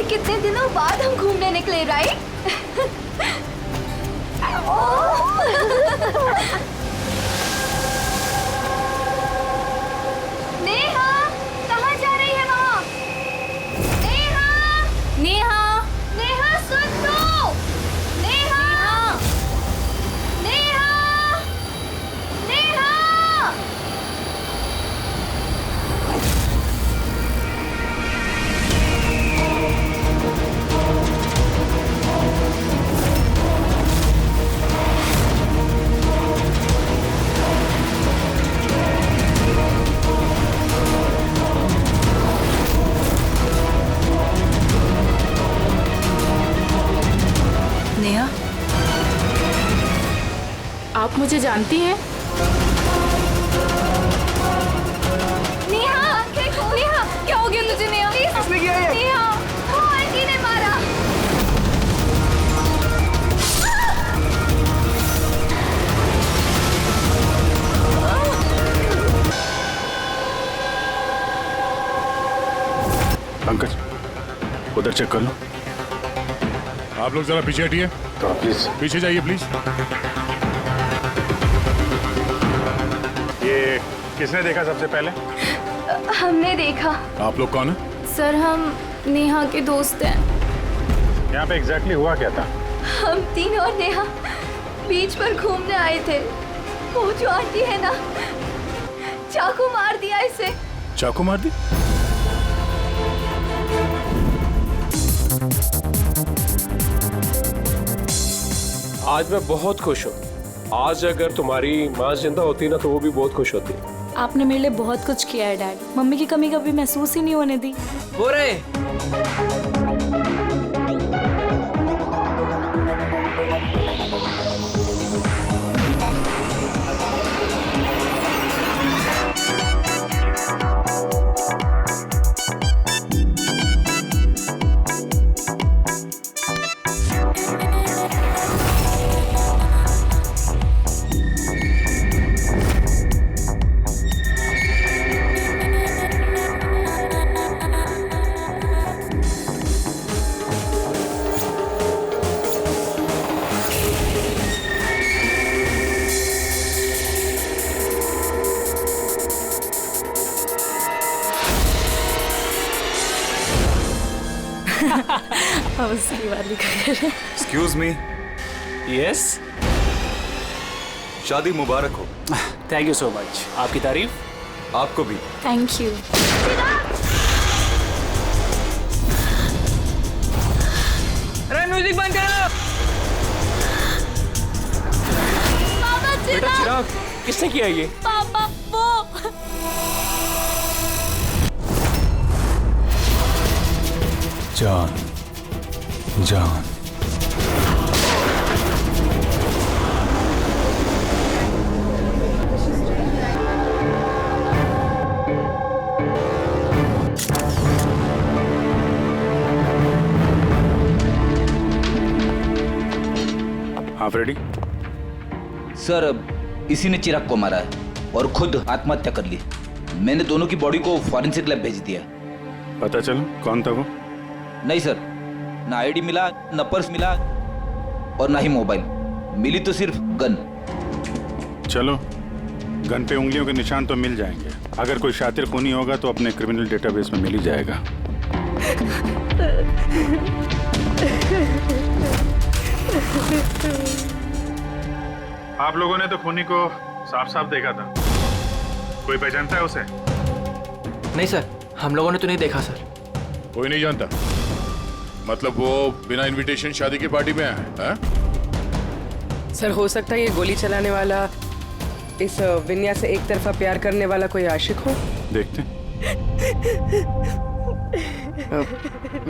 कितने दिनों बाद हम घूमने निकले, राइट? नेहा, कहाँ जा रही है वहाँ? नेहा, नेहा, नेहा सुन लो। नेहा, नेहा, नेहा। नेहा, आप मुझे जानती हैं? नेहा, नेहा, क्या हो गया तुझे नेहा? किसने किया ये? नेहा, वो आंटी ने मारा। पंकज, उधर चेक कर लो। आप लोग जरा पीछे हटिए। तो प्लीज पीछे जाइए प्लीज। ये किसने देखा सबसे पहले? हमने देखा। आप लोग कौन है? सर, हम नेहा के दोस्त हैं। यहाँ पे एग्जैक्टली हुआ क्या था? हम तीन और नेहा बीच पर घूमने आए थे। वो जो आंटी है ना, चाकू मार दिया इसे। चाकू मार दी? आज मैं बहुत खुश हूँ। आज अगर तुम्हारी माँ जिंदा होती ना तो वो भी बहुत खुश होती। आपने मेरे लिए बहुत कुछ किया है डैड। मम्मी की कमी कभी महसूस ही नहीं होने दी। हो रहे एक्सक्यूज मी। यस, शादी मुबारक हो। Thank you so much. आपकी तारीफ। आपको भी। Thank you. अरे म्यूजिक बंद करो। पापा बेटा चिराग, किसने किया ये? पापा वो। जान, जान। आप रेडी? सर, अब इसी ने चिराग को मारा है और खुद आत्महत्या कर ली। मैंने दोनों की बॉडी को फॉरेंसिक लैब भेज दिया। पता चलो कौन था वो? नहीं सर, ना आईडी मिला, ना पर्स मिला और ना ही मोबाइल। मिली तो सिर्फ गन। चलो, गन पे उंगलियों के निशान तो मिल जाएंगे। अगर कोई शातिर खूनी होगा तो अपने क्रिमिनल डेटाबेस में मिल ही जाएगा। आप लोगों ने तो खूनी को साफ साफ देखा था। कोई पहचानता है उसे? नहीं सर, हम लोगों ने तो नहीं देखा सर। कोई नहीं जानता? मतलब वो बिना इनविटेशन शादी की पार्टी में आया है? सर, हो सकता है ये गोली चलाने वाला इस विन्या से एक तरफा प्यार करने वाला कोई आशिक हो। देखते।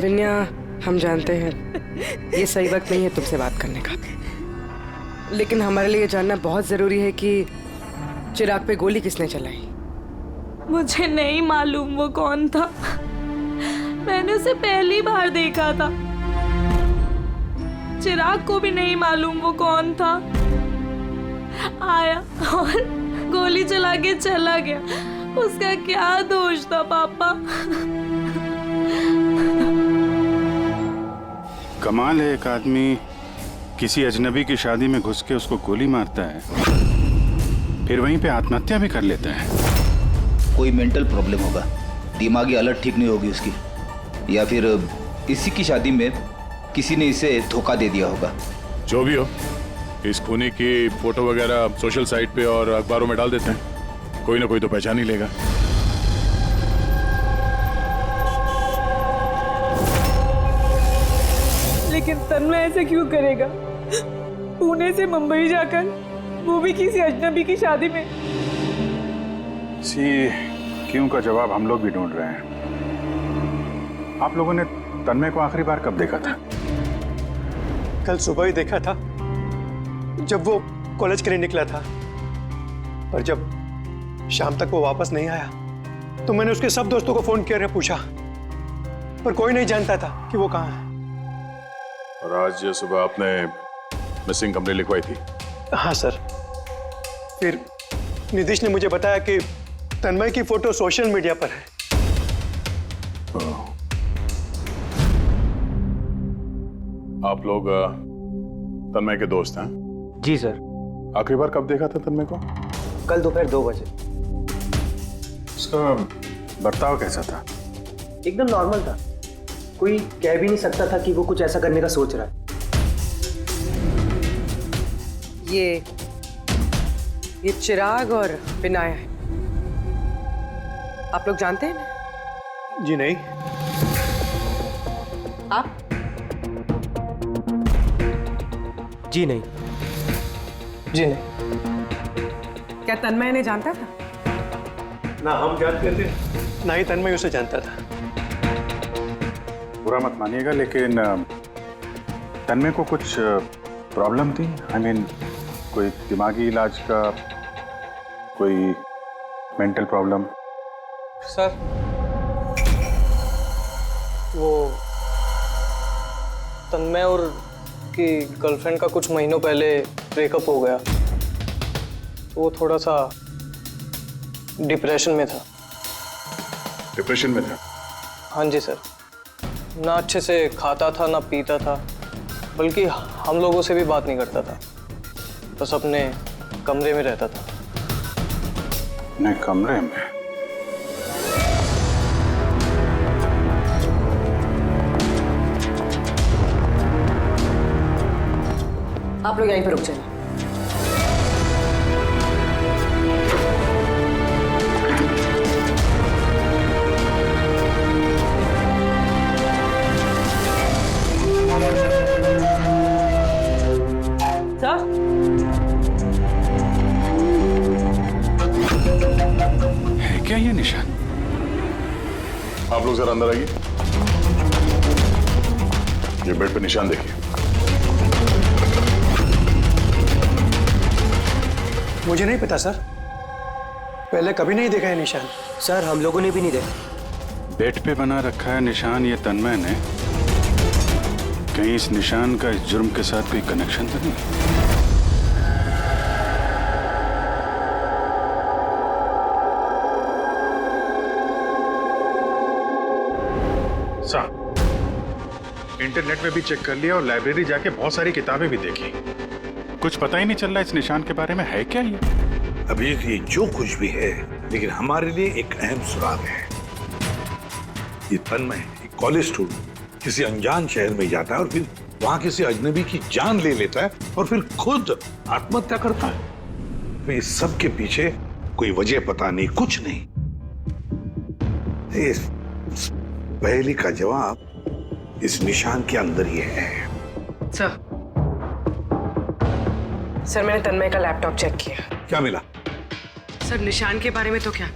विन्या, हम जानते हैं ये सही वक्त नहीं है तुमसे बात करने का, लेकिन हमारे लिए जानना बहुत जरूरी है कि चिराग पे गोली किसने चलाई। मुझे नहीं मालूम वो कौन था। मैंने उसे पहली बार देखा था। चिराग को भी नहीं मालूम वो कौन था। आया और गोली चला के चला गया। उसका क्या दोष था पापा? कमाल है, एक आदमी किसी अजनबी की शादी में घुस के उसको गोली मारता है, फिर वहीं पे आत्महत्या भी कर लेता है। कोई मेंटल प्रॉब्लम होगा, दिमागी हालत ठीक नहीं होगी उसकी, या फिर इसी की शादी में किसी ने इसे धोखा दे दिया होगा। जो भी हो, इस खूनी की फोटो वगैरह सोशल साइट पे और अखबारों में डाल देते हैं, कोई ना कोई तो पहचान ही लेगा। लेकिन तन्मय ऐसे क्यों करेगा? पुणे से मुंबई जाकर, वो भी किसी अजनबी की शादी में। इसी क्यों का जवाब हम लोग भी ढूंढ रहे हैं। आप लोगों ने तन्मय को आखिरी बार कब देखा था? कल सुबह ही देखा था, जब वो कॉलेज के लिए निकला था। पर जब शाम तक वो वापस नहीं आया तो मैंने उसके सब दोस्तों को फोन किया, पूछा, पर कोई नहीं जानता था कि वो कहाँ है। और आज सुबह आपने मिसिंग कंप्लेंट लिखवाई थी? हाँ सर। फिर निधीश ने मुझे बताया कि तन्मय की फोटो सोशल मीडिया पर है। आप लोग तन्मय के दोस्त हैं? जी सर। आखिरी बार कब देखा था तन्मय को? कल दोपहर 2 बजे। उसका बर्ताव कैसा था? एकदम नॉर्मल था, कोई कह भी नहीं सकता था कि वो कुछ ऐसा करने का सोच रहा है। ये चिराग और विनाया है, आप लोग जानते हैं ना? जी नहीं। आप? जी नहीं। जी नहीं। क्या तन्मय ने जानता था? ना हम जानते थे, ना ही तन्मय उसे जानता था। बुरा मत मानिएगा, लेकिन तन्मय को कुछ प्रॉब्लम थी? आई मीन कोई दिमागी इलाज का, कोई मेंटल प्रॉब्लम? सर, वो तन्मय और की गर्लफ्रेंड का कुछ महीनों पहले ब्रेकअप हो गया। वो थोड़ा सा डिप्रेशन में था। डिप्रेशन में था? हाँ जी सर। ना अच्छे से खाता था ना पीता था, बल्कि हम लोगों से भी बात नहीं करता था, बस अपने कमरे में रहता था। नहीं, कमरे में? आप लोग यहीं पर रुक जाइए। है क्या ये निशान? आप लोग जरा अंदर आइए। ये बेड पे निशान देखिए। मुझे नहीं पता सर, पहले कभी नहीं देखा है निशान। सर, हम लोगों ने भी नहीं देखा। बेड पे बना रखा है निशान ये तन्मय ने। कहीं इस निशान का इस जुर्म के साथ कोई कनेक्शन तो नहीं? साहब, इंटरनेट में भी चेक कर लिया और लाइब्रेरी जाके बहुत सारी किताबें भी देखी, कुछ पता ही नहीं चल रहा इस निशान के बारे में। है क्या ये? अभिजीत, ये जो कुछ भी है, लेकिन हमारे लिए एक अहम सुराग है। ये तन्मय एक कॉलेज स्टूडेंट किसी अनजान शहर में जाता है और फिर वहां किसी अजनबी की जान ले लेता है और फिर खुद आत्महत्या करता है। तो इस सब के पीछे कोई वजह पता नहीं, कुछ नहीं। इस पहेली का जवाब इस निशान के अंदर ही है। सर, मैंने तन्मय का लैपटॉप चेक किया। क्या मिला? सर, निशान के बारे में तो क्या,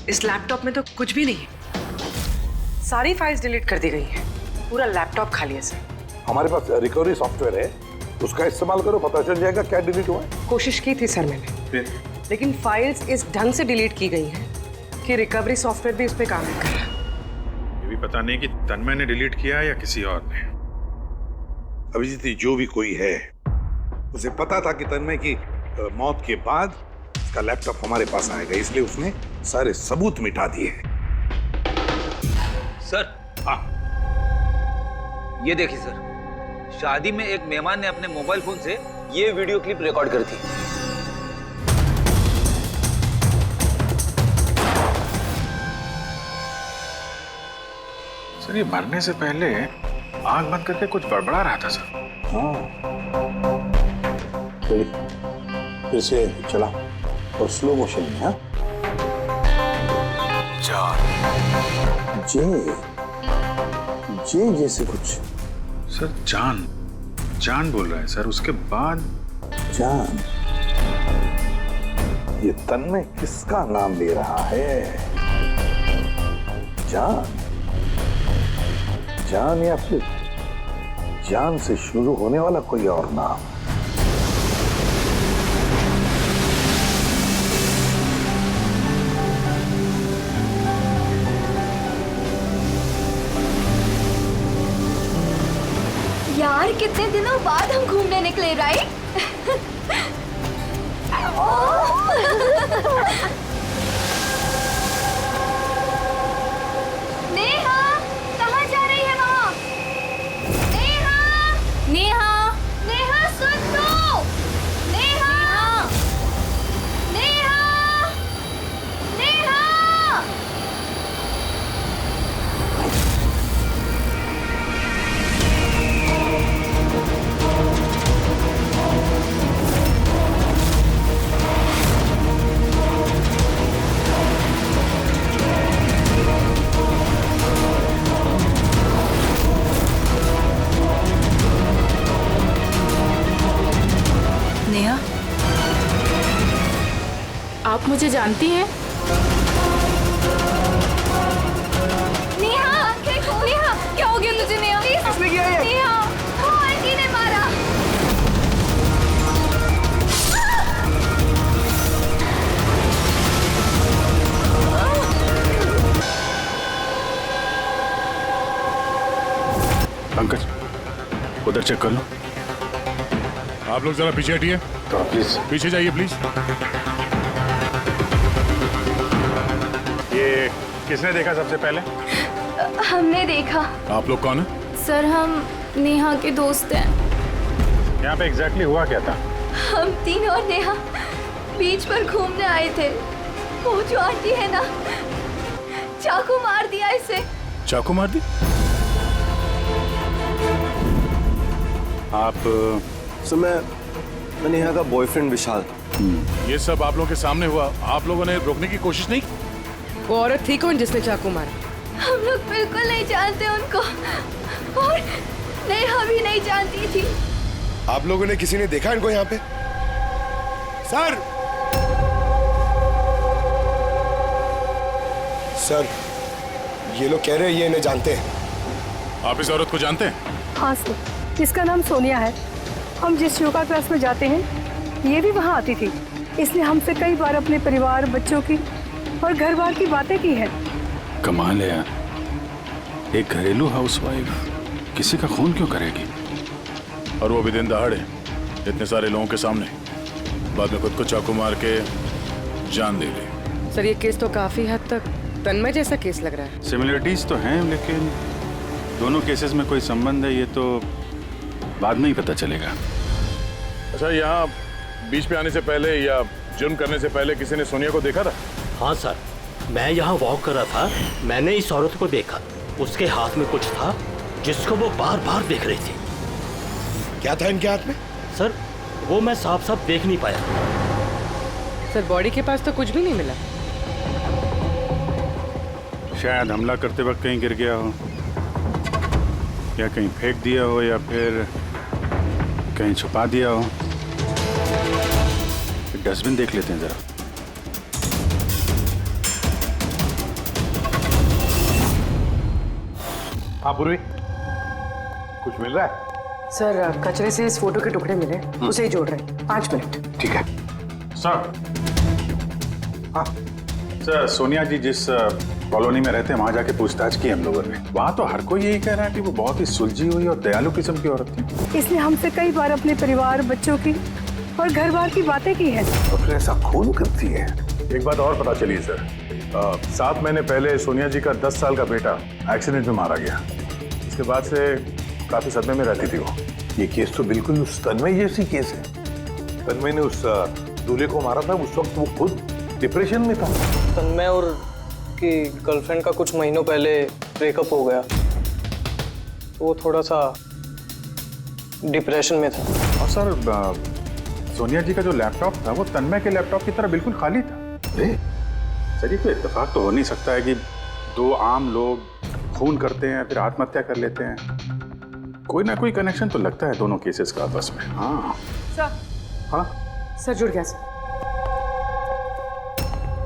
इस लैपटॉप में तो कुछ भी नहीं है। सारी फाइल्स डिलीट कर दी गई हैं, पूरा लैपटॉप खाली है सर। हमारे पास रिकवरी सॉफ्टवेयर है, उसका इस्तेमाल करो, पता चल जाएगा क्या डिलीट हुआ है। कोशिश की थी सर मैंने, लेकिन फाइल्स इस ढंग से डिलीट की गई हैं कि रिकवरी सॉफ्टवेयर भी उस पर काम नहीं कर रहा। ये भी पता नहीं कि तन्मय ने डिलीट किया या किसी और ने। अभिजीत, जो भी कोई है, उसे पता था कि तन्मय की मौत के बाद उसका लैपटॉप हमारे पास आएगा, इसलिए उसने सारे सबूत मिटा दिए। सर, हाँ, ये देखिए सर, शादी में एक मेहमान ने अपने मोबाइल फोन से ये वीडियो क्लिप रिकॉर्ड करी थी। सर ये मरने से पहले आंख बंद करके कुछ बड़बड़ा रहा था सर। हाँ, फिर से चला और स्लो मोशन में। हाँ, जे जैसे कुछ। सर जान जान बोल रहा है सर, उसके बाद जान। ये तन्मय किसका नाम ले रहा है? जान, जान या फिर जान से शुरू होने वाला कोई और नाम? यार कितने दिनों बाद हम घूमने निकले, राइट? नेहा, कहाँ जा रही है वहाँ? नेहा, नेहा, नेहा सुन तो! नेहा, नेहा, नेहा! नेहा, आप मुझे जानती हैं? नेहा, नेहा, क्या हो गया तुझे नेहा? किसने किया ये? नेहा, वो आंटी ने मारा। पंकज उधर चेक कर लो। आप लोग जरा पीछे हटिए। तो प्लीज पीछे जाइए प्लीज। ये किसने देखा सबसे पहले? हमने देखा। आप लोग कौन है? सर हम नेहा के दोस्त हैं। यहाँ पे एग्जैक्टली हुआ क्या था? हम तीनों और नेहा बीच पर घूमने आए थे। वो जो आंटी है ना, चाकू मार दिया इसे। चाकू मार दी? आप सर मैं नेहा का बॉयफ्रेंड विशाल। ये सब आप लोगों के सामने हुआ, आप लोगों ने रोकने की कोशिश नहीं? वो औरत थी कौन जिसने चाकू मारा? हम लोग बिल्कुल नहीं जानते उनको, और नेहा भी नहीं जानती थी। आप लोगों ने किसी ने देखा इनको यहाँ पे? सर, सर ये लोग कह रहे हैं ये इन्हें जानते हैं। आप इस औरत को जानते हैं? हाँ सर, इसका नाम सोनिया है। हम जिस योगा क्लास में जाते हैं ये भी वहाँ आती थी। इसने हमसे कई बार अपने परिवार, बच्चों की और घर बार की बातें की हैं। कमाल है यार, एक घरेलू हाउसवाइफ किसी का खून क्यों करेगी? और वो भी दिन दहाड़े इतने सारे लोगों के सामने, बाद में खुद को चाकू मार के जान दे ली। सर ये केस तो काफी हद तक तन्मय जैसा केस लग रहा है। सिमिलरिटीज तो हैं, लेकिन दोनों केसेस में कोई संबंध है ये तो बाद में ही पता चलेगा। अच्छा, यहाँ बीच पे आने से पहले या जुर्म करने से पहले किसी ने सोनिया को देखा था? हाँ सर, मैं यहाँ वॉक कर रहा था, मैंने इस औरत को देखा। उसके हाथ में कुछ था जिसको वो बार बार देख रही थी। क्या था इनके हाथ में? सर वो मैं साफ साफ देख नहीं पाया। सर बॉडी के पास तो कुछ भी नहीं मिला। शायद हमला करते वक्त कहीं गिर गया हो, या कहीं फेंक दिया हो, या फिर कहीं छुपा दिया हो। डस्टबिन देख लेते हैं जरा। हाँ पूर्वी, कुछ मिल रहा है? सर कचरे से इस फोटो के टुकड़े मिले, उसे ही जोड़ रहे हैं। 5 मिनट। ठीक है सर। हाँ सर, सोनिया जी जिस कॉलोनी में रहते हैं वहां जाके पूछताछ की हम लोगों ने। वहां तो हर कोई यही कह रहा है कि वो बहुत ही सुलझी हुई और दयालु किस्म की औरत थी। इसने हमसे कई बार अपने परिवार, बच्चों की और घर बार की बातें की हैं। तो फिर ऐसा खून करती है? एक बात और पता चली सर, 7 महीने पहले सोनिया जी का 10 साल का बेटा एक्सीडेंट में मारा गया। इसके बाद से काफी सदमे में रहती थी वो। ये केस तो बिल्कुल उस तन्मय जैसी केस है। तन्मय ने उस दूल्हे को मारा था, उस वक्त वो खुद डिप्रेशन में था। तन्मय और की गर्लफ्रेंड का कुछ महीनों पहले ब्रेकअप हो गया, तो वो थोड़ा सा डिप्रेशन में था। और सर सोनिया जी का जो लैपटॉप था वो तन्मय के लैपटॉप की तरह बिल्कुल खाली था। सर ये कोई इत्तेफाक तो हो नहीं सकता है कि दो आम लोग खून करते हैं फिर आत्महत्या कर लेते हैं। कोई ना कोई कनेक्शन तो लगता है दोनों केसेस का आपस में। हाँ सर। हाँ सर जुड़ गया सर।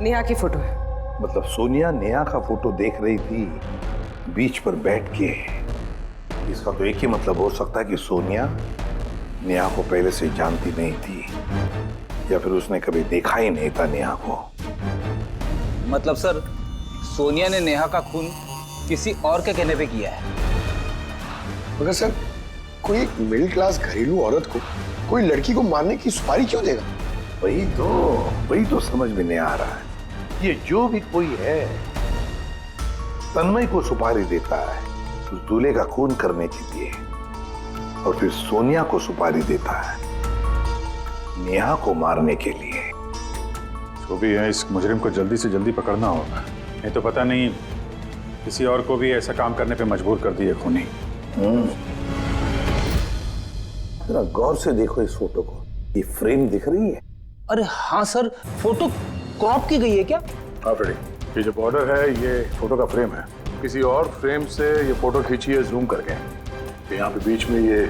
नेहा की फोटो है। मतलब सोनिया नेहा का फोटो देख रही थी बीच पर बैठ के। इसका तो एक ही मतलब हो सकता है कि सोनिया नेहा को पहले से जानती नहीं थी या फिर उसने कभी देखा ही नहीं था नेहा को। मतलब सर सोनिया ने नेहा का खून किसी और के कहने पे किया है। मगर सर कोई एक मिडिल क्लास घरेलू औरत को कोई लड़की को मारने की सुपारी क्यों देगा? वही तो समझ में नहीं आ रहा है। ये जो भी कोई है तन्मय को सुपारी देता है उस दूल्हे का खून करने के लिए और फिर सोनिया को सुपारी देता है नेहा को मारने के लिए। जो भी है इस मुजरिम को जल्दी से जल्दी पकड़ना होगा, नहीं तो पता नहीं किसी और को भी ऐसा काम करने पे मजबूर कर दिए खूनी। जरा गौर से देखो इस फोटो को, ये फ्रेम दिख रही है? अरे हाँ सर, फोटो क्रॉप की गई है क्या? हाँ फ्रेडी, ये जो बॉर्डर है ये फोटो का फ्रेम है। किसी और फ्रेम से ये फोटो खींची है जूम करके। यहाँ पे बीच में ये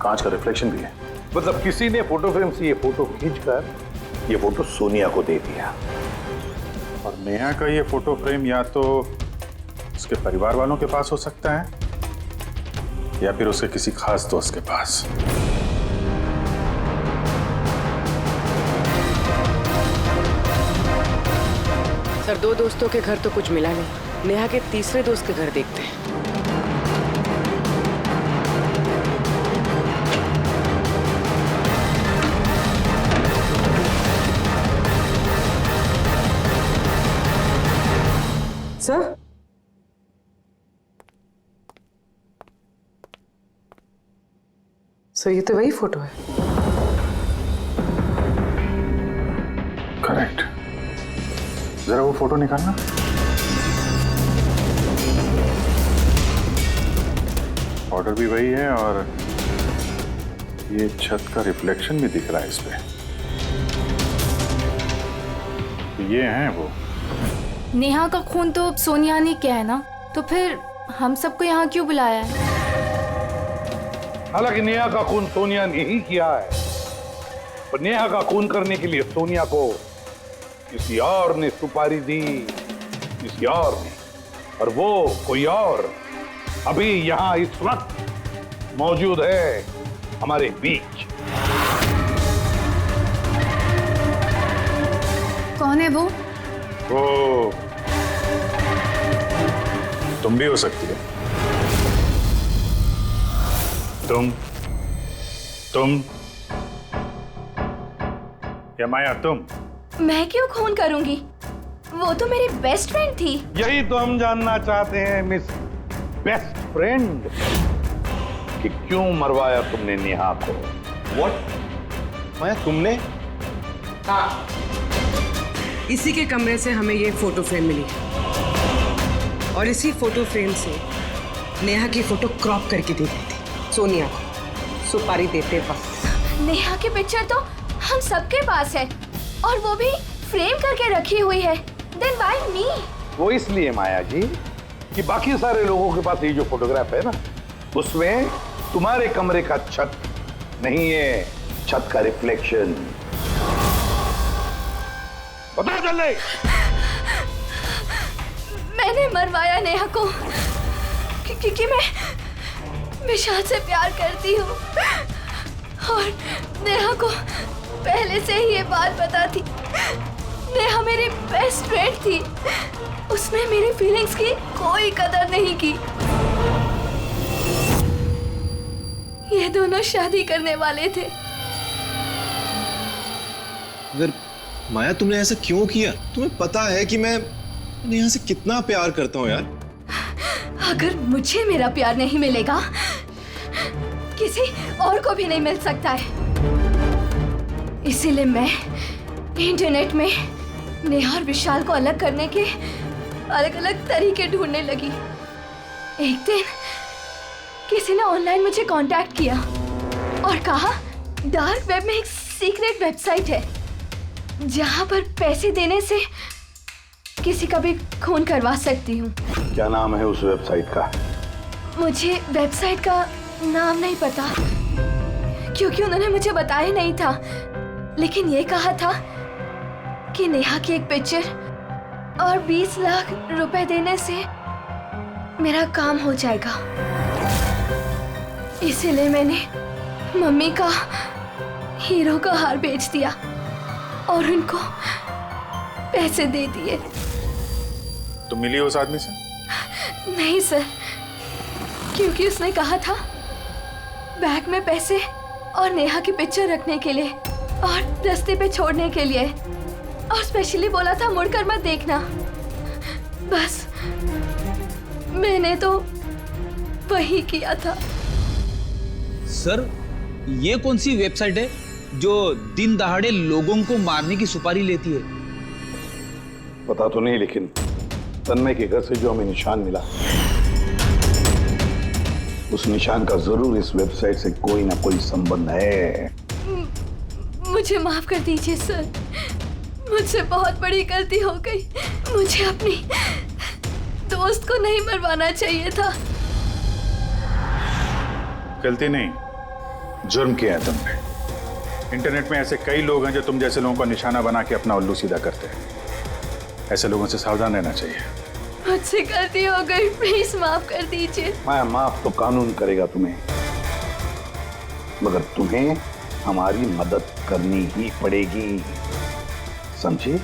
कांच का रिफ्लेक्शन भी है। मतलब किसी ने फोटो फ्रेम से ये फोटो खींचकर ये फोटो सोनिया को दे दिया। और नेहा का ये फोटो फ्रेम या तो उसके परिवार वालों के पास हो सकता है या फिर उसके किसी खास दोस्त के पास। सर 2 दोस्तों के घर तो कुछ मिला नहीं, नेहा के तीसरे दोस्त के घर देखते हैं। सर सर ये तो वही फोटो है। करेक्ट, जरा वो फोटो निकालना। ऑर्डर भी वही है और ये छत का रिफ्लेक्शन भी दिख रहा है इस पे। ये हैं वो। नेहा का खून तो सोनिया ने किया है ना, तो फिर हम सबको यहाँ क्यों बुलाया है? हालांकि नेहा का खून सोनिया ने ही किया है, पर नेहा का खून करने के लिए सोनिया को किसी और ने सुपारी दी, किसी और ने, और वो कोई और अभी यहाँ इस वक्त मौजूद है हमारे बीच। कौन है वो? वो तुम भी हो सकती है। तुम या माया तुम? मैं क्यों खून करूंगी? वो तो मेरी बेस्ट फ्रेंड थी। यही तो हम जानना चाहते हैं मिस बेस्ट फ्रेंड, कि क्यों मरवाया तुमने नेहा को? व्हाट? माया तुमने? हाँ, इसी के कमरे से हमें ये फोटो फ्रेम मिली है और इसी फोटो फ्रेम से नेहा की फोटो क्रॉप करके दी गई थी सोनिया को सुपारी देते वक्त। नेहा की पिक्चर तो हम सबके पास है और वो भी फ्रेम करके रखी हुई है। Then why me? वो इसलिए माया जी कि बाकी सारे लोगों के पास ये जो फोटोग्राफ है ना, उसमें तुम्हारे कमरे का छत नहीं है, छत का रिफ्लेक्शन। पता चले। मैंने मरवाया नेहा को क्योंकि मैं विशाल से प्यार करती हूँ और नेहा को पहले से ही ये बात पता थी। नेहा मेरी बेस्ट फ्रेंड थी, उसने मेरी फीलिंग्स की कोई कदर नहीं की। ये दोनों शादी करने वाले थे। अगर माया तुमने ऐसा क्यों किया? तुम्हें पता है कि मैं नेहा से कितना प्यार करता हूँ यार। अगर मुझे मेरा प्यार नहीं मिलेगा, किसी और को भी नहीं मिल सकता है। इसीलिए मैं इंटरनेट में नेहा और विशाल को अलग करने के अलग अलग तरीके ढूंढने लगी। एक दिन किसी ने ऑनलाइन मुझे कांटेक्ट किया और कहा डार्क वेब में एक सीक्रेट वेबसाइट है जहां पर पैसे देने से किसी का भी खून करवा सकती हूँ। क्या नाम है उस वेबसाइट का? मुझे वेबसाइट का नाम नहीं पता क्योंकि उन्होंने मुझे बताया नहीं था, लेकिन ये कहा था कि नेहा की एक पिक्चर और 20 लाख रुपए देने से मेरा काम हो जाएगा। इसीलिए मैंने मम्मी का हीरो का हार बेच दिया और उनको पैसे दे दिए। तुम मिली उस आदमी से? नहीं सर, क्योंकि उसने कहा था बैग में पैसे और नेहा की पिक्चर रखने के लिए और रास्ते पे छोड़ने के लिए, और स्पेशली बोला था मुड़कर मत देखना। बस मैंने तो वही किया था। सर, ये कौन सी वेबसाइट है जो दिन दहाड़े लोगों को मारने की सुपारी लेती है? पता तो नहीं, लेकिन तन्मय के घर से जो हमें निशान मिला, उस निशान का जरूर इस वेबसाइट से कोई ना कोई संबंध है। मुझे माफ कर दीजिए सर, मुझसे बहुत बड़ी गलती हो गई। मुझे अपनी दोस्त को नहीं मरवाना चाहिए था। गलती नहीं, जुर्म किया है तुमने। इंटरनेट में ऐसे कई लोग हैं जो तुम जैसे लोगों का निशाना बना के अपना उल्लू सीधा करते हैं। ऐसे लोगों से सावधान रहना चाहिए। मुझसे गलती हो गई, प्लीज माफ कर दीजिए। मैं माफ तो कानून करेगा तुम्हें, मगर तुम्हें हमारी मदद करनी ही पड़ेगी, समझे?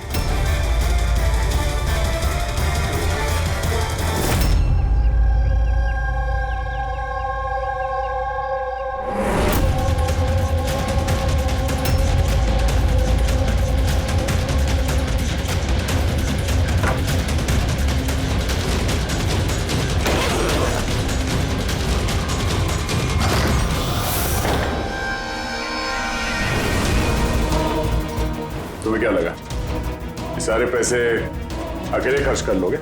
तुम्हें क्या लगा ये सारे पैसे अकेले खर्च कर लोगे?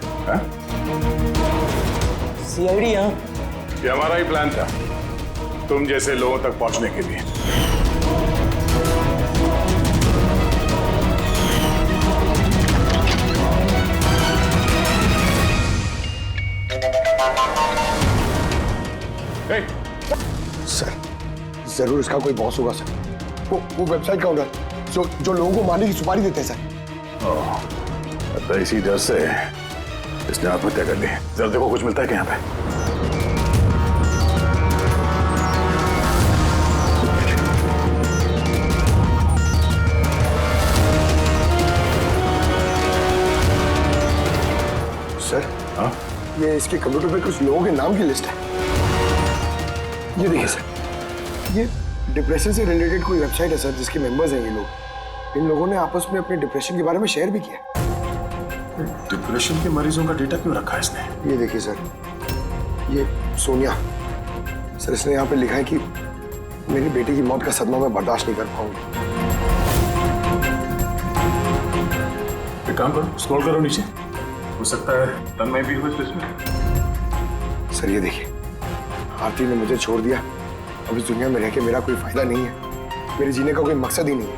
सीआईडी यहाँ? ये हमारा ही प्लान था, तुम जैसे लोगों तक पहुंचने के लिए। सर, जरूर इसका कोई बॉस होगा सर। वो वेबसाइट का ओनर जो लोगों को मारने की सुपारी देते हैं सर। तो इसी डर से इसने आत्महत्या कर ली। जरा देखो कुछ मिलता है क्या यहाँ पे? सर, हाँ? ये इसके कंप्यूटर पे कुछ लोगों के नाम की लिस्ट है। ये देखिए सर, ये डिप्रेशन से रिलेटेड कोई वेबसाइट है सर, जिसके मेंबर्स हैं ये लोग। इन लोगों ने आपस में अपने डिप्रेशन के बारे में शेयर भी किया। डिप्रेशन के मरीजों का डेटा क्यों रखा है इसने? ये देखिए सर, ये सोनिया सर, इसने यहाँ पे लिखा है कि मेरी बेटी की मौत का सदमा मैं बर्दाश्त नहीं कर पाऊंगी। एक काम करो, स्क्रॉल करो नीचे, हो सकता है तन्मय भी हो इस लिस्ट में। सर ये देखिए, आरती ने मुझे छोड़ दिया। अब इस दुनिया में रह के मेरा कोई फायदा नहीं है, मेरे जीने का कोई मकसद ही नहीं है।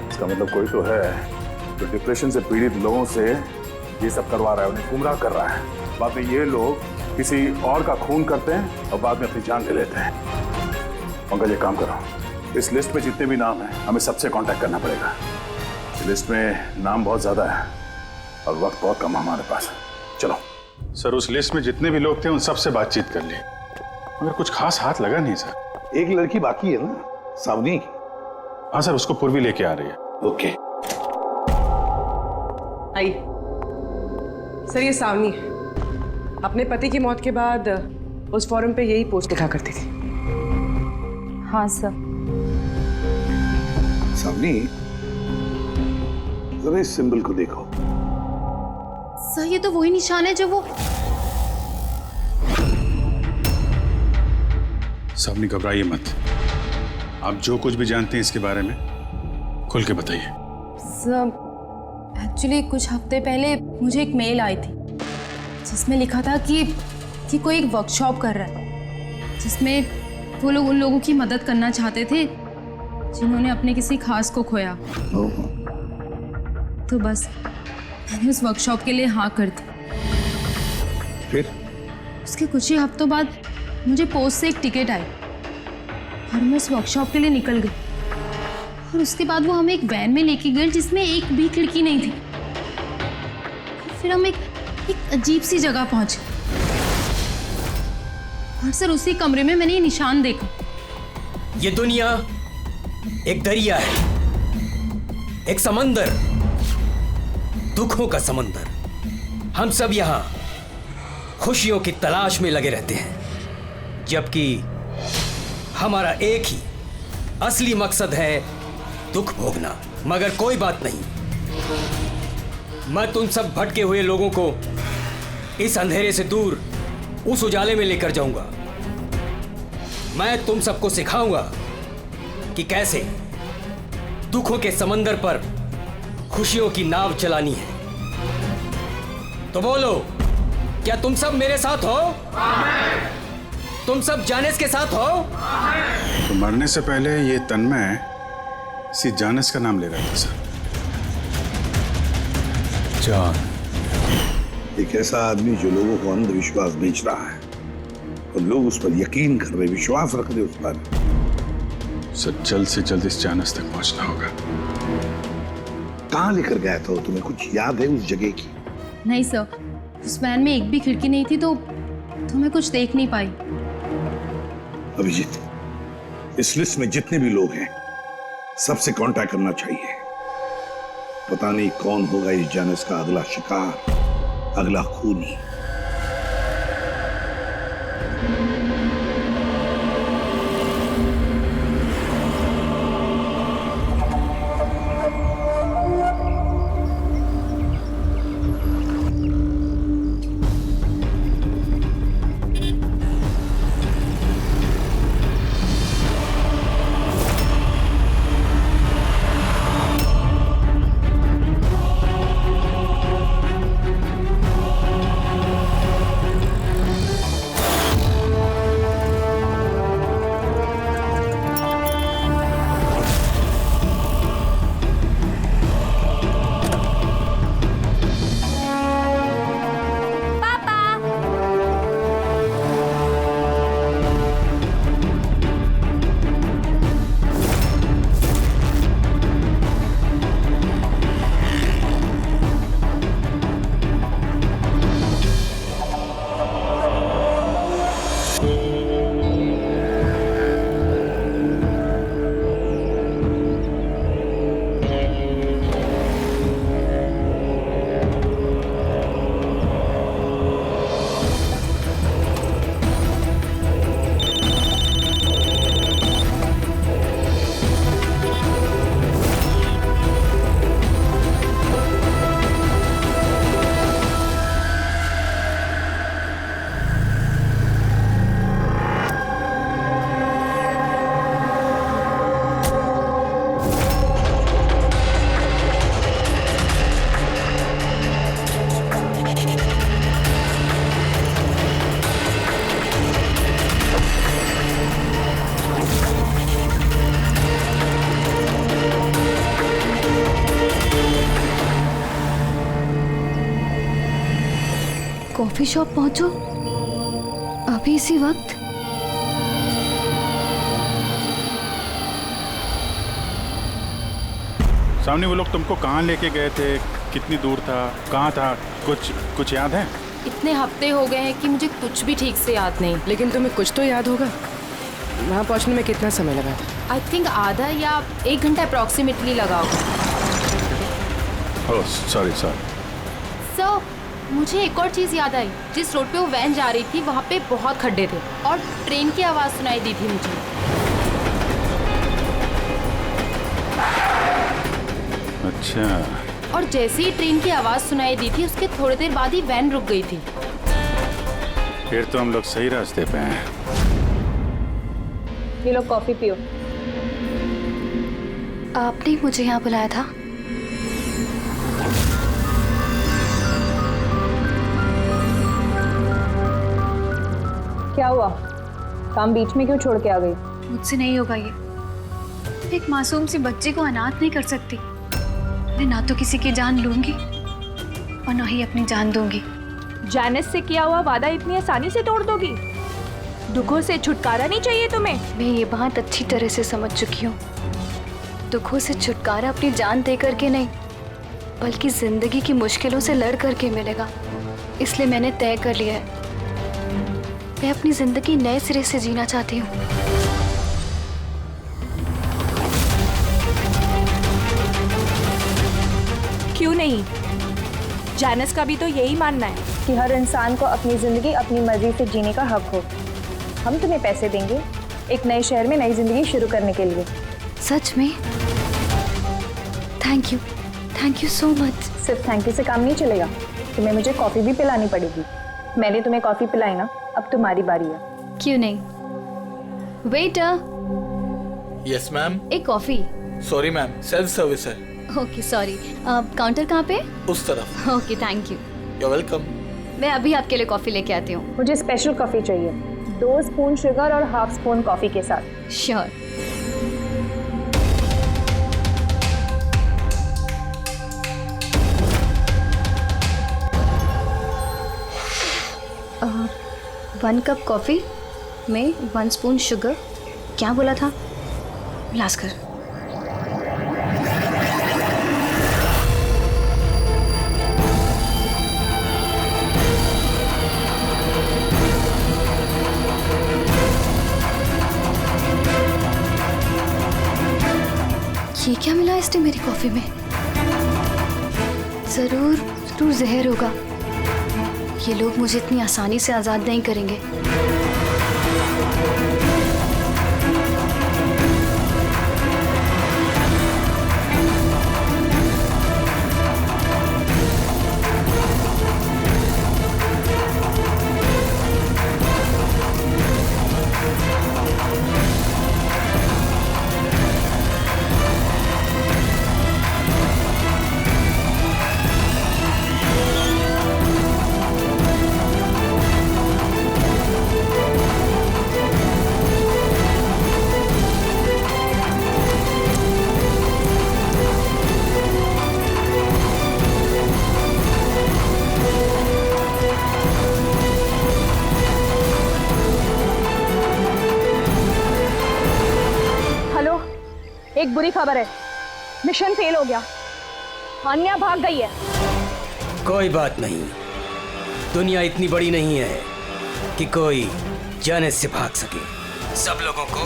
इसका मतलब कोई तो है जो डिप्रेशन से पीड़ित लोगों से ये सब करवा रहा है, उन्हें गुमराह कर रहा है। बाद में ये लोग किसी और का खून करते हैं और बाद में अपनी जान ले लेते हैं। पंकज, एक काम करो, इस लिस्ट में जितने भी नाम हैं हमें सबसे कांटेक्ट करना पड़ेगा। इस लिस्ट में नाम बहुत ज्यादा है और वक्त बहुत कम है हमारे पास। चलो सर, उस लिस्ट में जितने भी लोग थे उन सबसे बातचीत कर ली, मगर कुछ खास हाथ लगा नहीं सर। एक लड़की बाकी है ना, सावनी? हाँ सर, उसको पूर्वी लेके आ रही है। ओके। आई सर, ये सावनी है। अपने पति की मौत के बाद उस फोरम पे यही पोस्ट लिखा करती थी। हाँ सर। सावनी, जरा इस सिंबल को देखो। सर, ये तो वही निशान है जो वो सामने घबराइए मत। आप जो कुछ भी जानते हैं इसके बारे में खुल के बताइए। सर एक्चुअली कुछ हफ्ते पहले मुझे एक मेल आई थी जिसमें लिखा था कि कोई एक वर्कशॉप कर रहा है जिसमें वो लोग उन लोगों की मदद करना चाहते थे जिन्होंने अपने किसी खास को खोया। तो बस मैंने उस वर्कशॉप के लिए हाँ कर दी। फिर उसके कुछ ही हफ्तों बाद मुझे पोस्ट से एक टिकट आई और मैं उस वर्कशॉप के लिए निकल गई। और उसके बाद वो हमें एक वैन में लेके गए जिसमें एक भी खिड़की नहीं थी। फिर हम एक अजीब सी जगह पहुंचे और सर उसी कमरे में मैंने ये निशान देखा। ये दुनिया एक दरिया है, एक समंदर, दुखों का समंदर। हम सब यहाँ खुशियों की तलाश में लगे रहते हैं, जबकि हमारा एक ही असली मकसद है दुख भोगना। मगर कोई बात नहीं, मैं तुम सब भटके हुए लोगों को इस अंधेरे से दूर उस उजाले में लेकर जाऊंगा। मैं तुम सबको सिखाऊंगा कि कैसे दुखों के समंदर पर खुशियों की नाव चलानी है। तो बोलो, क्या तुम सब मेरे साथ हो? तुम सब जानिस के साथ हो? तो मरने से पहले ये तन्मय इसी जानिस का नाम ले रहा था सर। जान एक ऐसा आदमी जो लोगों को अंधविश्वास बेच रहा है और लोग उस पर यकीन कर रहे, विश्वास रख रहे उस पर। सर जल्द से जल्द इस जानिस तक पहुंचना होगा। कहाँ लेकर गया था? तुम्हें कुछ याद है उस जगह की? नहीं सर, उस वैन में एक भी खिड़की नहीं थी तो मैं कुछ देख नहीं पाई। अभिजीत, इस लिस्ट में जितने भी लोग हैं सबसे कांटेक्ट करना चाहिए। पता नहीं कौन होगा इस जानिस का अगला शिकार, अगला खूनी। कॉफी शॉप पहुंचो अभी इसी वक्त? सामने वो लोग तुमको कहाँ लेके गए थे, कितनी दूर था, कहाँ था, कुछ याद है? इतने हफ्ते हो गए हैं कि मुझे कुछ भी ठीक से याद नहीं। लेकिन तुम्हें कुछ तो याद होगा। वहाँ पहुँचने में कितना समय लगा था? आई थिंक आधा या 1 घंटा अप्रॉक्सीमेटली लगा होगा। Oh sorry. सर मुझे एक और चीज़ याद आई। जिस रोड पे वो वैन जा रही थी वहाँ पे बहुत खड्डे थे और ट्रेन की आवाज़ सुनाई दी थी मुझे। अच्छा। और जैसे ही ट्रेन की आवाज़ सुनाई दी थी उसके थोड़ी देर बाद ही वैन रुक गई थी। फिर तो हम लोग सही रास्ते पे हैं। ये लो कॉफी पियो। आपने मुझे यहाँ बुलाया था? क्या हुआ? काम बीच में क्यों छोड़ के आ गई? मुझसे नहीं होगा ये। एक मासूम सी बच्ची को अनाथ नहीं कर सकती। मैं ना तो किसी की जान लूंगी और ना ही अपनी जान दूंगी। जैनिस से किया हुआ वादा इतनी आसानी से तोड़ दोगी? दुखों से छुटकारा नहीं चाहिए तुम्हें? मैं ये बात अच्छी तरह से समझ चुकी हूँ। दुखों से छुटकारा अपनी जान दे करके नहीं, बल्कि जिंदगी की मुश्किलों से लड़ करके मिलेगा। इसलिए मैंने तय कर लिया है, मैं अपनी जिंदगी नए सिरे से जीना चाहती हूँ। क्यों नहीं? जैनिस का भी तो यही मानना है कि हर इंसान को अपनी जिंदगी अपनी मर्जी से जीने का हक हो। हम तुम्हें पैसे देंगे एक नए शहर में नई जिंदगी शुरू करने के लिए। सच में? Thank you so much. सिर्फ थैंक यू से काम नहीं चलेगा, तुम्हें मुझे कॉफी भी पिलानी पड़ेगी। मैंने तुम्हें कॉफी पिलाई ना, अब तुम्हारी बारी है। क्यों नहीं? Waiter, yes ma'am. एक coffee. Sorry ma'am, self service है। Okay sorry. काउंटर कहाँ पे? उस तरफ। Okay thank you. You welcome. मैं अभी आपके लिए कॉफी लेके आती हूँ। मुझे स्पेशल कॉफी चाहिए, 2 स्पून शुगर और हाफ स्पून कॉफी के साथ। श्योर। वन कप कॉफी में 1 स्पून शुगर। क्या बोला था? लास्कर। ये क्या मिला इसने मेरी कॉफी में? जरूर जहर होगा। ये लोग मुझे इतनी आसानी से आजाद नहीं करेंगे। एक बुरी खबर है, मिशन फेल हो गया। अन्या भाग गई है। कोई बात नहीं, दुनिया इतनी बड़ी नहीं है कि कोई जैनिस से भाग सके। सब लोगों को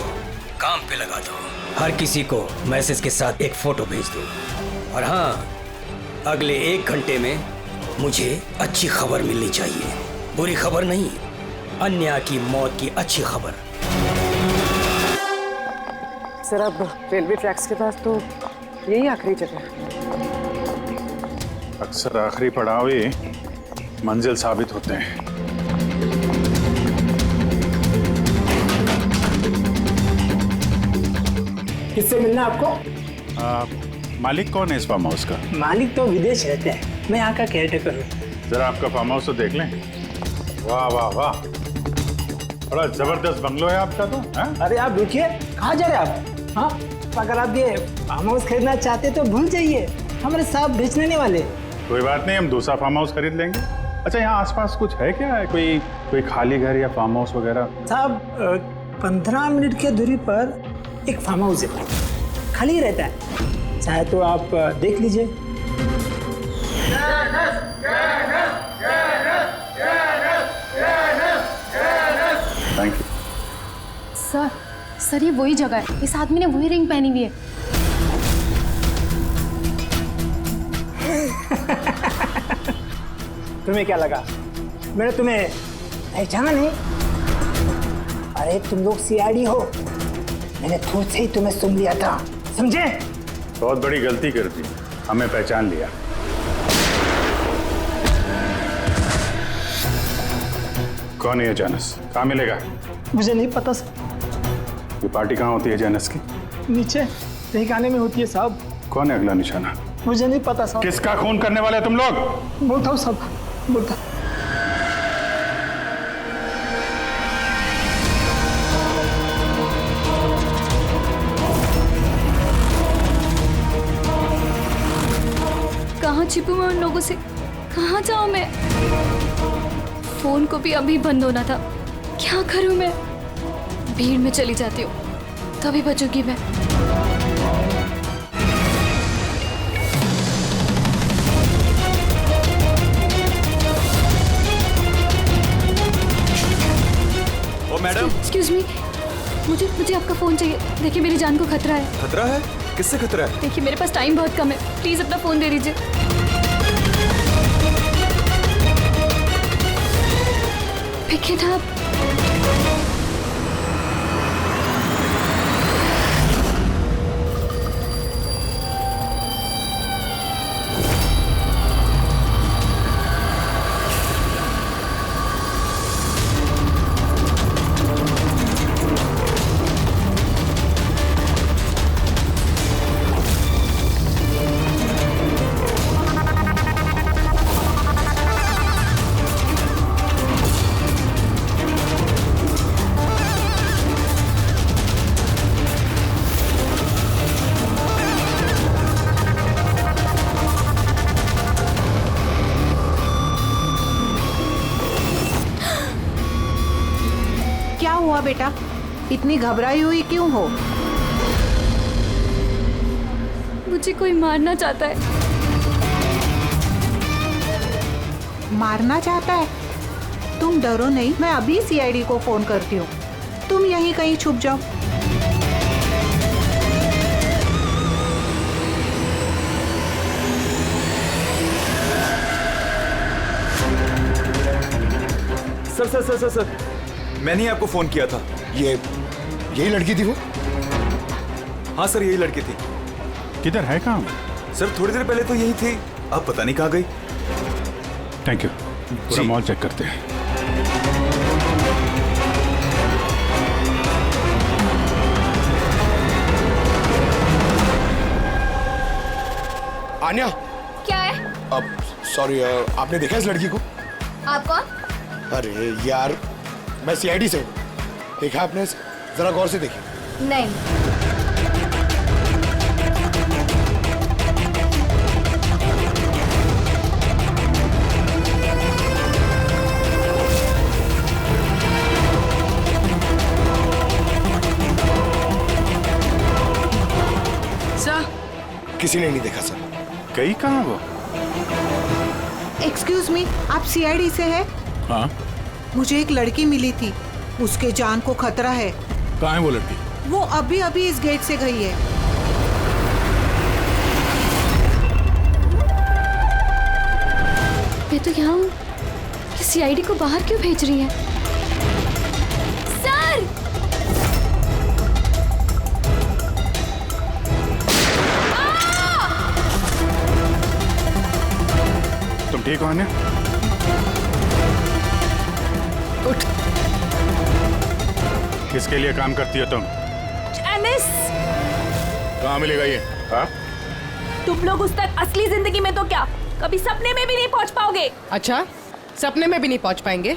काम पे लगा दो, हर किसी को मैसेज के साथ एक फोटो भेज दो। और हाँ, अगले 1 घंटे में मुझे अच्छी खबर मिलनी चाहिए। बुरी खबर नहीं, अन्या की मौत की अच्छी खबर। सर अब रेलवे ट्रैक्स के पास तो यही आखिरी जगह है। अक्सर आखिरी पड़ाव ही मंजिल साबित होते हैं। किससे मिलना आपको? मालिक कौन है इस फार्म हाउस का? मालिक तो विदेश रहते हैं, मैं यहाँ का केयरटेकर हूँ। जरा आपका फार्म हाउस तो देख लें। वाह वाह वाह, बड़ा जबरदस्त बंगलो है आपका तो। है? अरे आप रुकिए, कहाँ जा रहे हैं आप? हाँ, अगर आप ये फार्म हाउस खरीदना चाहते तो भूल जाइए, हमारे साहब बेचने नहीं वाले। कोई बात नहीं, हम दूसरा फार्म हाउस खरीद लेंगे। अच्छा, यहाँ आसपास कुछ है क्या? है कोई खाली घर या फार्म हाउस वगैरह? साहब 15 मिनट की दूरी पर एक फार्म हाउस है, खाली रहता है, चाहे तो आप देख लीजिए। Thank you. सर ये वही जगह है, इस आदमी ने वही रिंग पहनी हुई है। तुम्हें क्या लगा मैंने तुम्हें पहचाना नहीं? अरे तुम लोग सीआईडी हो, मैंने खुद से ही तुम्हें सुन लिया था, समझे? बहुत बड़ी गलती कर दी, हमें पहचान लिया। कौन है जैनिस? कहाँ मिलेगा? मुझे नहीं पता सर, ये पार्टी कहाँ होती है जैनस की? नीचे तहखाने में होती है साहब। कौन है अगला निशाना? मुझे नहीं पता साहब। किसका खून करने वाले तुम लोग? बोलता हूँ साहब, बोलता। कहाँ छिपूं मैं उन लोगों से? कहाँ जाऊँ मैं? फोन को भी अभी बंद होना था। क्या करूँ मैं? भीड़ में चली जाती हूँ, तभी बचूंगी मैं। ओ मैडम, एक्सक्यूज मी, मुझे आपका फोन चाहिए। देखिए मेरी जान को खतरा है। खतरा है? किससे खतरा है? देखिए मेरे पास टाइम बहुत कम है, प्लीज अपना फोन दे दीजिए। Pick it up. हुआ बेटा? इतनी घबराई हुई क्यों हो? मुझे कोई मारना चाहता है। मारना चाहता है? तुम डरो नहीं, मैं अभी सीआईडी को फोन करती हूँ। तुम यहीं कहीं छुप जाओ। Sir sir sir sir sir, मैंने ही आपको फोन किया था। यही लड़की थी वो? हाँ सर, यही लड़की थी। किधर है काम? सर थोड़ी देर पहले तो यही थी, अब पता नहीं कहाँ गई। Thank you. पूरा मॉल चेक करते हैं। आन्या। क्या है? अब सॉरी, आपने देखा इस लड़की को? आप कौन? अरे यार, मैं सीआईडी से हूँ। देखा आपने? जरा गौर से देखिए। नहीं। सर, किसी ने नहीं देखा सर। गई कहाँ वो? एक्सक्यूज मी, आप सीआईडी से है? हाँ। मुझे एक लड़की मिली थी, उसके जान को खतरा है। कहाँ है वो लड़की? वो अभी अभी इस गेट से गई है। मैं तो यहाँ हूँ, सीआईडी को बाहर क्यों भेज रही है? सर! तुम ठीक हो अन्या? उठ। किसके लिए काम करती हो तुम? जैनिस! कहाँ मिलेगा ये? हाँ? तुम लोग उस तक असली जिंदगी में तो क्या, कभी सपने में भी नहीं पहुंच पाओगे। अच्छा, सपने में भी नहीं पहुंच पाएंगे?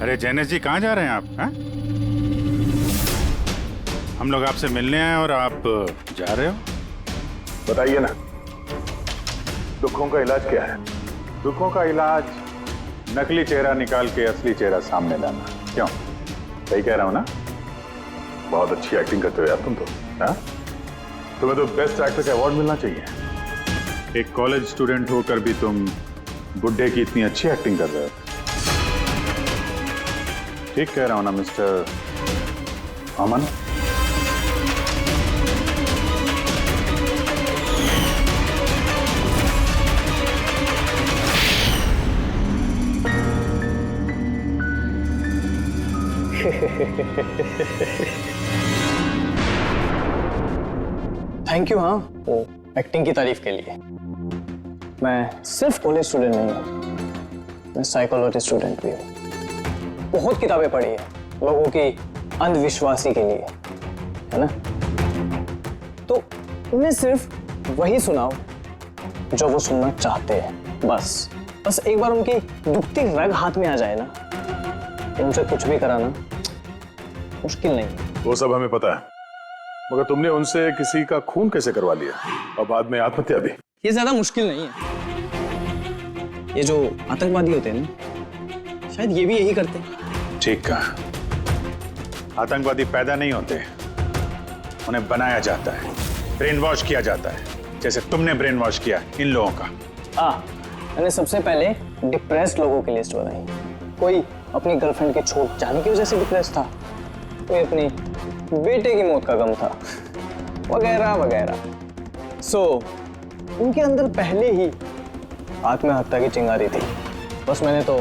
अरे जैनेश जी, कहाँ जा रहे हैं आप? हाँ? हम लोग आपसे मिलने आए और आप जा रहे हो? बताइए ना, दुखों का इलाज क्या है? दुखों का इलाज नकली चेहरा निकाल के असली चेहरा सामने लाना। क्यों, सही कह रहा हूं ना? बहुत अच्छी एक्टिंग करते हो यार तुम तो। हाँ? तुम्हें तो बेस्ट एक्टर का अवार्ड मिलना चाहिए। एक कॉलेज स्टूडेंट होकर भी तुम बुड्ढे की इतनी अच्छी एक्टिंग कर रहे हो। ठीक कह रहा हूं ना मिस्टर अमन? Thank you. हाँ, एक्टिंग की तारीफ के लिए। मैं सिर्फ कॉलेज स्टूडेंट नहीं हूँ, मैं साइकोलॉजी स्टूडेंट भी हूँ। बहुत किताबें पढ़ी है लोगों की अंधविश्वासी के लिए, है ना? तो उन्हें सिर्फ वही सुनाओ जो वो सुनना चाहते हैं। बस एक बार उनकी दुखती रग हाथ में आ जाए ना, उनसे कुछ भी कराना मुश्किल नहीं। वो सब हमें पता है, मगर तुमने उनसे किसी का खून कैसे करवा लिया और बाद में आत्महत्या भी? ये ज्यादा मुश्किल नहीं है। ये जो आतंकवादी होते हैं ना, शायद ये भी यही करते हैं। ठीक कहा। आतंकवादी पैदा नहीं होते, उन्हें बनाया जाता है, ब्रेन वॉश किया जाता है, जैसे तुमने ब्रेन वॉश किया इन लोगों का। मैंने सबसे पहले डिप्रेस्ड लोगों की लिस्ट बनाई। कोई अपनी गर्लफ्रेंड की छूट जाने की वजह से डिप्रेस था, कोई अपनी बेटे की मौत का गम था, वगैरह वगैरह। सो उनके अंदर पहले ही आत्महत्या की चिंगारी थी। बस मैंने तो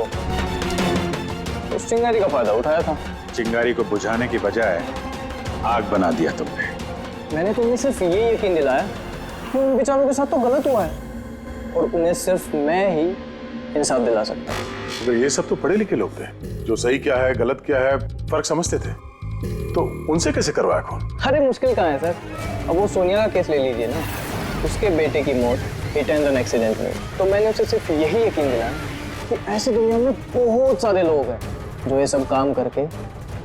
उस चिंगारी का फायदा उठाया था। चिंगारी को बुझाने की बजाय आग बना दिया तुमने। मैंने तो उन्हें सिर्फ ये यकीन दिलाया कि उन बेचारों के साथ तो गलत हुआ है और उन्हें सिर्फ मैं ही इंसाफ दिला सकता हूँ। तो ये सब तो पढ़े लिखे लोग थे, जो सही क्या है गलत क्या है फर्क समझते थे, तो उनसे कैसे करवाया खून? अरे मुश्किल कहाँ है सर? अब वो सोनिया का केस ले लीजिए ना, उसके बेटे की मौत हिट एंड रन एक्सीडेंट में। तो मैंने उसे सिर्फ यही यकीन दिलाया कि ऐसे दुनिया में बहुत सारे लोग हैं जो ये सब काम करके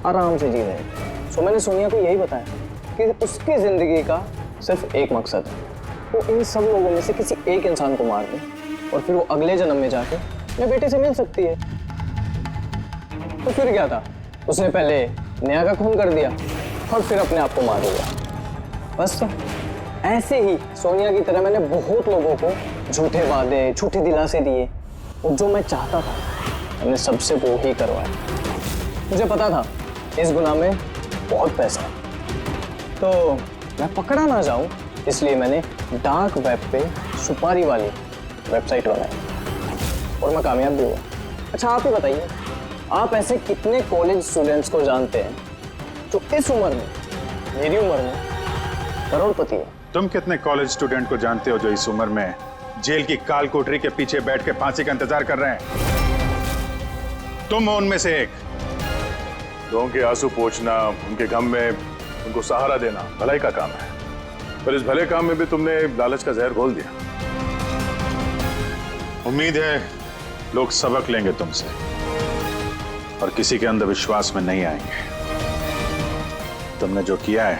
आराम से जी रहे हैं। सो मैंने सोनिया को यही बताया कि उसकी जिंदगी का सिर्फ एक मकसद है, वो इन सब लोगों में से किसी एक इंसान को मार दे और फिर वो अगले जन्म में जाके अपने बेटे से मिल सकती है। तो फिर क्या था, उसने पहले नेहा का खून कर दिया और फिर अपने आप को मार दिया। बस तो ऐसे ही सोनिया की तरह मैंने बहुत लोगों को झूठे वादे, झूठे दिलासे दिए और जो मैं चाहता था मैंने सबसे वो ही करवाया। मुझे पता था इस गुनाह में बहुत पैसा है, तो मैं पकड़ा ना जाऊं इसलिए मैंने डार्क वेब पे सुपारी वाली वेबसाइट बनाई और मैं कामयाब भी हुआ। अच्छा आप ही बताइए, आप ऐसे कितने कॉलेज स्टूडेंट्स को जानते हैं जो इस उम्र में, मेरी उम्र में, करोड़पति है? तुम कितने कॉलेज स्टूडेंट को जानते हो जो इस उम्र में जेल की काल कोठरी के पीछे बैठ के फांसी का इंतजार कर रहे हैं? तुम हो उनमें से एक। लोगों के आंसू पोंछना, उनके गम में उनको सहारा देना भलाई का काम है, पर इस भले काम में भी तुमने लालच का जहर घोल दिया। उम्मीद है लोग सबक लेंगे तुमसे और किसी के अंधविश्वास में नहीं आएंगे। तुमने जो किया है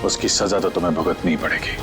उसकी सजा तो तुम्हें भुगतनी पड़ेगी।